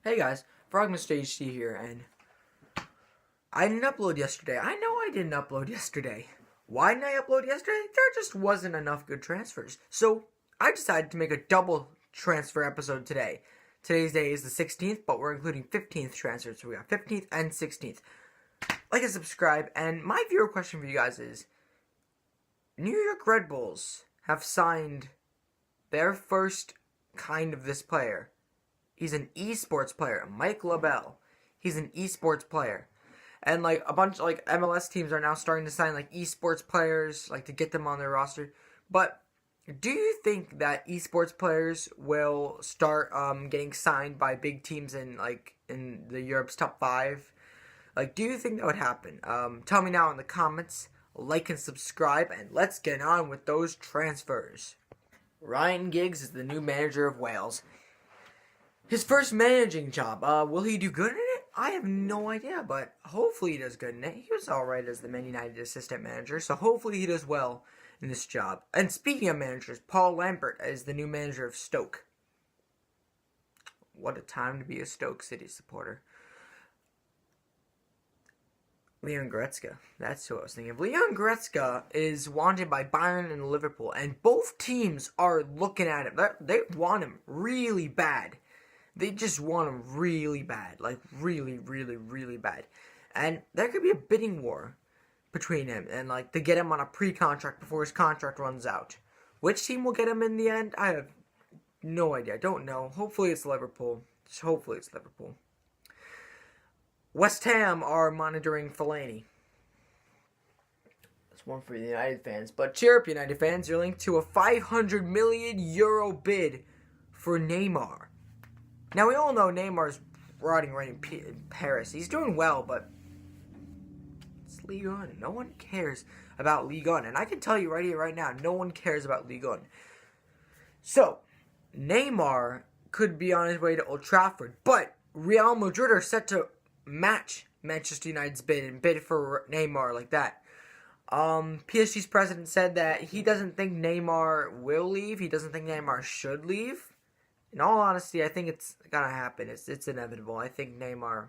Hey guys, Frogmister here, and I didn't upload yesterday. I know I didn't upload yesterday. Why didn't I upload yesterday? There just wasn't enough good transfers. So I decided to make a double transfer episode today. Today's day is the 16th, but we're including 15th transfers. So we got 15th and 16th. Like and subscribe, and my viewer question for you guys is, New York Red Bulls have signed their first kind of this player. He's an esports player, Mike LaBelle. He's an esports player. And like a bunch of MLS teams are now starting to sign like esports players, like to get them on their roster. But do you think that esports players will start getting signed by big teams in the Europe's top 5? Like, do you think that would happen? Tell me now in the comments. Like and subscribe, and let's get on with those transfers. Ryan Giggs is the new manager of Wales. His first managing job. Will he do good in it? I have no idea, but hopefully he does good in it. He was alright as the Man United assistant manager, so hopefully he does well in this job. And speaking of managers, Paul Lambert is the new manager of Stoke. What a time to be a Stoke City supporter. Leon Goretzka. That's who I was thinking of. Leon Goretzka is wanted by Bayern and Liverpool, and both teams are looking at him. They want him really bad. They just want him really bad. Like, really, really, really bad. And there could be a bidding war between him and, to get him on a pre-contract before his contract runs out. Which team will get him in the end? I have no idea. I don't know. Hopefully it's Liverpool. Just hopefully it's Liverpool. West Ham are monitoring Fellaini. That's one for the United fans. But cheer up, United fans. You're linked to a €500 million bid for Neymar. Now, we all know Neymar's rotting right in Paris. He's doing well, but it's Ligue 1. No one cares about Ligue 1. And I can tell you right here, right now, no one cares about Ligue 1. So, Neymar could be on his way to Old Trafford, but Real Madrid are set to match Manchester United's bid and bid for Neymar like that. PSG's president said that he doesn't think Neymar will leave. He doesn't think Neymar should leave. In all honesty, I think it's gonna happen. It's inevitable. I think Neymar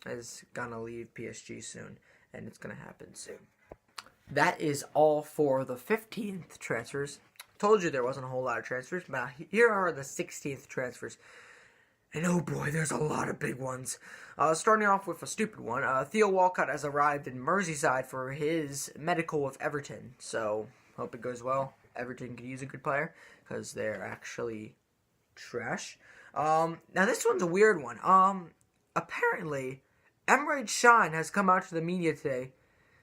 is gonna leave PSG soon, and it's gonna happen soon. That is all for the 15th transfers. Told you there wasn't a whole lot of transfers. But here are the 16th transfers. And oh boy, there's a lot of big ones. Starting off with a stupid one. Theo Walcott has arrived in Merseyside for his medical with Everton. So, hope it goes well. Everton could use a good player, because they're actually trash. Now this one's a weird one. Apparently, Emre Can has come out to the media today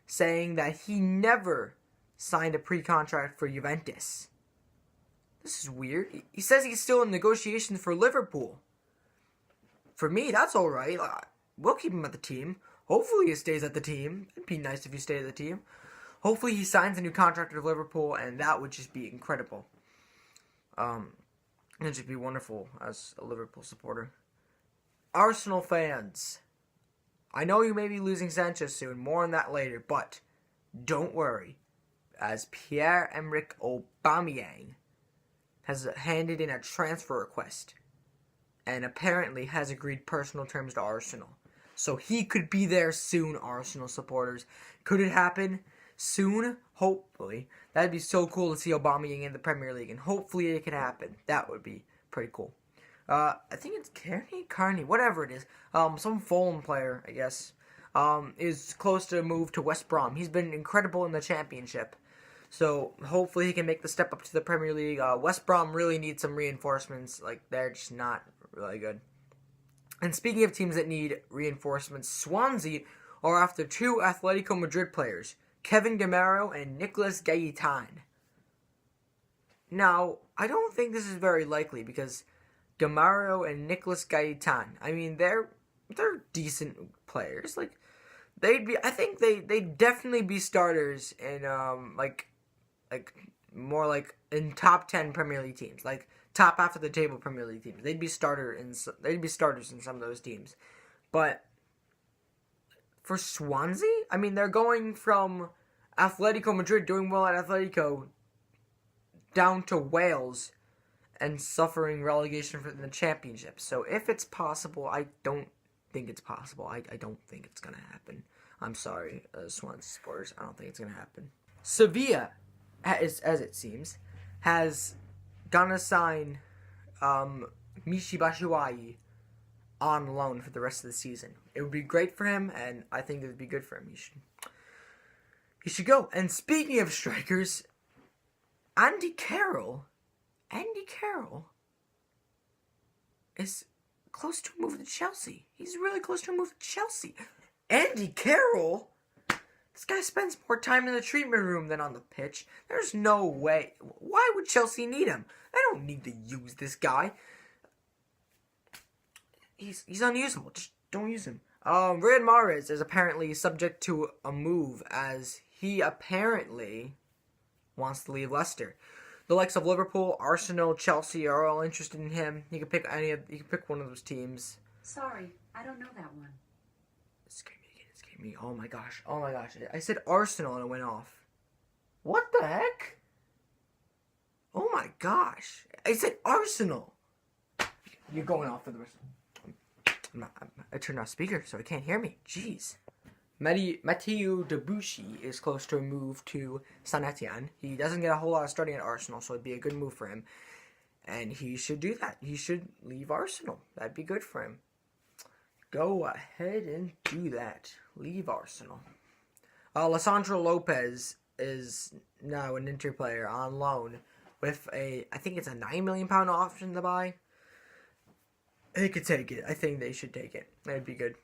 saying that he never signed a pre-contract for Juventus. This is weird. He says he's still in negotiations for Liverpool. For me, that's alright. We'll keep him at the team. Hopefully he stays at the team. It'd be nice if he stayed at the team. Hopefully he signs a new contract with Liverpool, and that would just be incredible. It'd just be wonderful as a Liverpool supporter. Arsenal fans, I know you may be losing Sanchez soon. More on that later, but don't worry, as Pierre-Emerick Aubameyang has handed in a transfer request and apparently has agreed personal terms to Arsenal. So he could be there soon, Arsenal supporters. Could it happen soon? Hopefully. That'd be so cool to see Aubameyang in the Premier League, and hopefully it can happen. That would be pretty cool. I think it's Carney, whatever it is. Some Fulham player, I guess, is close to move to West Brom. He's been incredible in the Championship. So hopefully he can make the step up to the Premier League. West Brom really needs some reinforcements. They're just not really good. And speaking of teams that need reinforcements, Swansea are after 2 Atletico Madrid players, Kevin Gameiro and Nicolas Gaitan. Now, I don't think this is very likely because Gameiro and Nicolas Gaitan, I mean, they're decent players. I think they'd definitely be starters in more like in top 10 Premier League teams, like top half of the table Premier League teams. They'd be starters in some of those teams. But for Swansea, I mean, they're going from Atletico Madrid doing well at Atletico down to Wales and suffering relegation from the championship. So if it's possible, I don't think it's possible. I don't think it's going to happen. I'm sorry, Swansea supporters. I don't think it's going to happen. Sevilla, as it seems, has gonna sign Michy Batshuayi on loan for the rest of the season. It would be great for him, and I think it would be good for him. He should go. And speaking of strikers, Andy Carroll is close to a move to Chelsea. He's really close to a move to Chelsea. Andy Carroll? This guy spends more time in the treatment room than on the pitch. There's no way. Why would Chelsea need him? They don't need to use this guy. He's unusable. Just don't use him. Riyad Mahrez is apparently subject to a move as he apparently wants to leave Leicester. The likes of Liverpool, Arsenal, Chelsea are all interested in him. He can pick one of those teams. Sorry, I don't know that one. It scared me. Oh my gosh. I said Arsenal and it went off. What the heck? Oh my gosh. I said Arsenal. You're going off for the rest. I turned off speaker so it can't hear me. Jeez. Mathieu Debuchy is close to a move to Saint Etienne. He doesn't get a whole lot of starting at Arsenal, so it'd be a good move for him. And he should do that. He should leave Arsenal. That'd be good for him. Go ahead and do that. Leave Arsenal. Lissandro Lopez is now an Inter player on loan with I think it's a £9 million option to buy. They could take it. I think they should take it. That'd be good.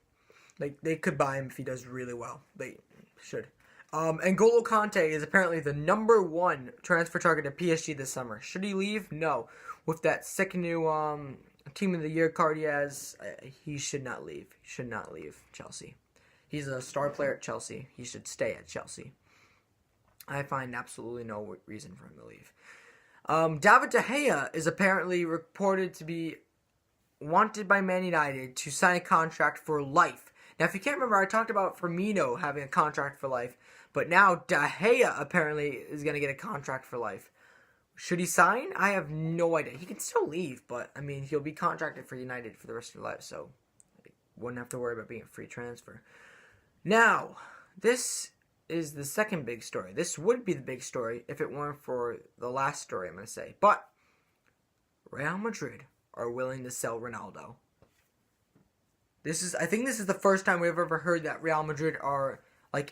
They could buy him if he does really well. They should. N'Golo Kante is apparently the number one transfer target at PSG this summer. Should he leave? No. With that sick new Team of the Year card he has, he should not leave. He should not leave Chelsea. He's a star player at Chelsea. He should stay at Chelsea. I find absolutely no reason for him to leave. David De Gea is apparently reported to be wanted by Man United to sign a contract for life. Now, if you can't remember, I talked about Firmino having a contract for life, but now De Gea apparently is going to get a contract for life. Should he sign? I have no idea. He can still leave, but, I mean, he'll be contracted for United for the rest of his life, so he wouldn't have to worry about being a free transfer. Now, this is the second big story. This would be the big story if it weren't for the last story I'm going to say. But Real Madrid are willing to sell Ronaldo. I think this is the first time we've ever heard that Real Madrid are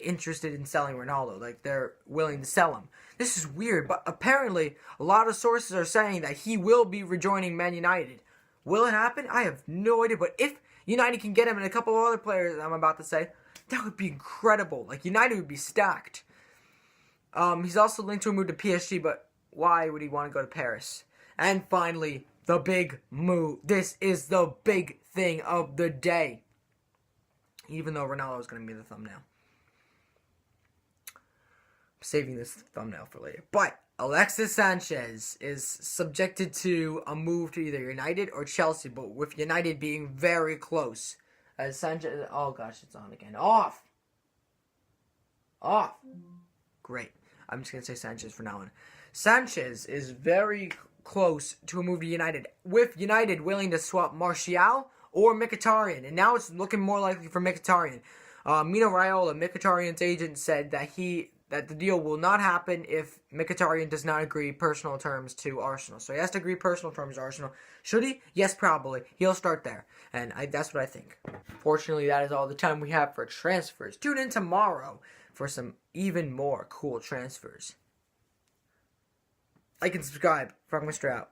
interested in selling Ronaldo. They're willing to sell him. This is weird, but apparently a lot of sources are saying that he will be rejoining Man United. Will it happen? I have no idea, but if United can get him and a couple of other players I'm about to say, that would be incredible. United would be stacked. He's also linked to a move to PSG, but why would he want to go to Paris? And finally, the big move. This is the big thing of the day. Even though Ronaldo is going to be the thumbnail. I'm saving this thumbnail for later. But Alexis Sanchez is subjected to a move to either United or Chelsea, but with United being very close. As Sanchez, oh gosh, it's on again. Off. Great. I'm just going to say Sanchez for now on. Sanchez is very close to a move to United, with United willing to swap Martial or Mkhitaryan, and now it's looking more likely for Mkhitaryan. Mino Raiola, Mkhitaryan's agent, said that the deal will not happen if Mkhitaryan does not agree personal terms to Arsenal. So he has to agree personal terms to Arsenal. Should he? Yes, probably. He'll start there, and that's what I think. Fortunately, that is all the time we have for transfers. Tune in tomorrow for some even more cool transfers. Like and subscribe. Frogmister out.